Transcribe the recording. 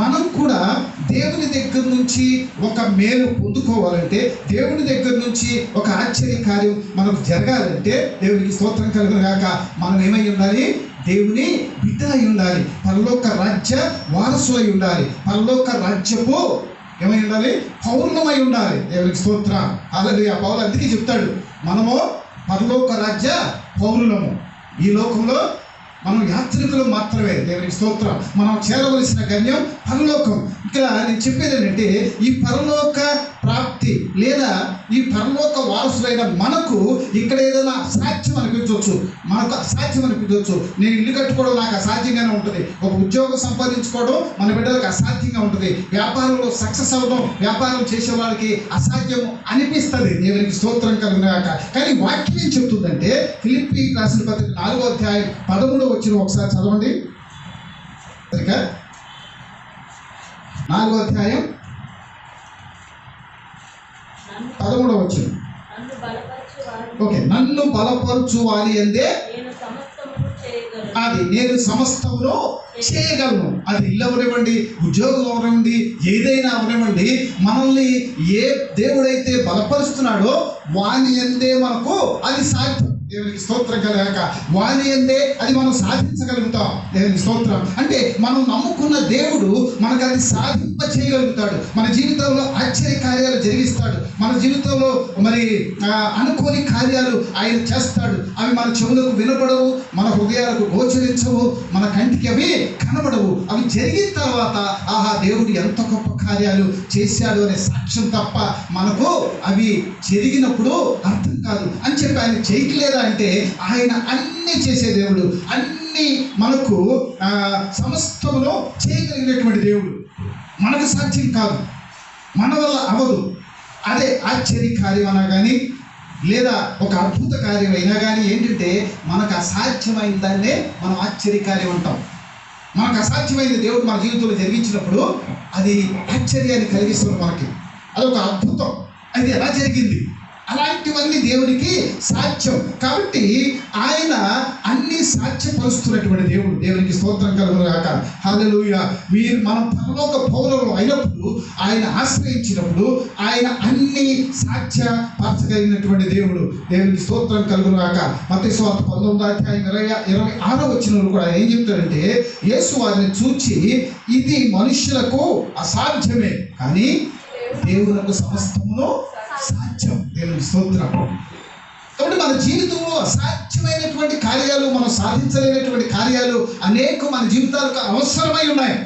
మనం కూడా దేవుని దగ్గర నుంచి ఒక మేలు పొందుకోవాలంటే, దేవుని దగ్గర నుంచి ఒక ఆశ్చర్య కార్యం మనకు జరగాలంటే, దేవునికి స్తోత్రం కలుగును గాక, మనం ఏమై ఉండాలి? దేవుని బిడ్డ అయి ఉండాలి. పరలోక రాజ్య వారసులై ఉండాలి. పరలోక రాజ్యపు ఏమై ఉండాలి? పౌర్ణమై ఉండాలి. దేవునికి స్తోత్రం. హల్లెలూయా. పౌలు అందుకే చెప్తాడు, మనము పరలోక రాజ్య పౌరులము. ఈ లోకంలో మనం యాత్రికులు మాత్రమే. దేవునికి స్తోత్రం. మనం చేరవలసిన గమ్యం పరలోకం. ఇక్కడ నేను చెప్పేది ఏంటంటే, ఈ పరలోక ప్రాప్తి లేదా ఈ పరలోక వారసులైన మనకు ఇక్కడ ఏదైనా అసాధ్యం అనిపించవచ్చు, మనకు అసాధ్యం అనిపించవచ్చు. నేను ఇల్లు కట్టుకోవడం నాకు అసాధ్యంగానే ఉంటుంది, ఒక ఉద్యోగం సంపాదించుకోవడం మన బిడ్డలకు అసాధ్యంగా ఉంటుంది, వ్యాపారంలో సక్సెస్ అవ్వడం వ్యాపారం చేసే వాళ్ళకి అసాధ్యం అనిపిస్తుంది. దేవునికి స్తోత్రం కలుగునాక. కానీ వాక్యం ఏం చెప్తుందంటే, ఫిలిప్పీ రాసిన పత్రిక 4వ అధ్యాయం 13వ వచనం ఒకసారి చదవండి. 4వ అధ్యాయం 13వ వచనం. ఓకే, నన్ను బలపరచు వారి అందే అది నేను సమస్తమును చేయగలను. అది ఇల్లు అవనివ్వండి, ఉద్యోగం అవనివ్వండి, ఏదైనా అవనివ్వండి, మనల్ని ఏ దేవుడైతే బలపరుస్తున్నాడో వాని అందే మనకు అది సాధ్యం. దేవునికి స్తోత్రం కలగాక. వాని అందే అది మనం సాధించగలుగుతాం. దేవునికి స్తోత్రం. అంటే మనం నమ్ముకున్న దేవుడు మనకు అది సాధింప చేయగలుగుతాడు. మన జీవితంలో ఆశ్చర్య కార్యాలు జరిగిస్తాడు. మన జీవితంలో మరి అనుకోని కార్యాలు ఆయన చేస్తాడు. అవి మన చెవులకు వినపడవు, మన హృదయాలకు గోచరించవు, మన కంటికి అవి కనబడవు. అవి జరిగిన తర్వాత ఆహా దేవుడు ఎంత గొప్ప కార్యాలు చేశాడు అనే సాక్ష్యం తప్ప మనకు అవి జరిగినప్పుడు అర్థం కాదు. అని చెప్పి ఆయన చేయట్లేదా అంటే, ఆయన అన్నీ చేసే దేవుడు, అన్నీ మనకు సమస్తములో చేయగలిగినటువంటి దేవుడు. మనకు సాధ్యం కాదు, మన వల్ల అవదు. అదే ఆశ్చర్య కార్యం అన్నా కానీ లేదా ఒక అద్భుత కార్యం అయినా కానీ ఏంటంటే, మనకు అసాధ్యమైన దాన్నే మనం ఆశ్చర్య కార్యం అంటాం. మనకు అసాధ్యమైన దేవుడు మన జీవితంలో జరిగించినప్పుడు అది ఆశ్చర్యాన్ని కలిగిస్తుంది మనకి. అదొక అద్భుతం. అది ఎలా జరిగింది? అలాంటివన్నీ దేవుడికి సాధ్యం. కాబట్టి ఆయన అన్ని సాధ్యపరుస్తున్నటువంటి దేవుడు. దేవునికి స్తోత్రం కలుగునుగాక. హల్లెలూయా. మనం పరలోక పౌరులు అయినప్పుడు, ఆయన ఆశ్రయించినప్పుడు ఆయన అన్ని సాధ్యపరచగలిగినటువంటి దేవుడు. దేవునికి స్తోత్రం కలుగునుగాక. మత్తయి సువార్త 19వ అధ్యాయం 26వ వచనంలో కూడా ఏం చెప్తాడంటే, యేసు వారిని చూచి ఇది మనుషులకు అసాధ్యమే కానీ దేవునికి సమస్తమును సాధ్యం. దేవుని స్తోత్రం. కాబట్టి మన జీవితంలో అసాధ్యమైనటువంటి కార్యాలు, మనం సాధించలేనటువంటి కార్యాలు అనేక మన జీవితాలకు అవసరమై ఉన్నాయి.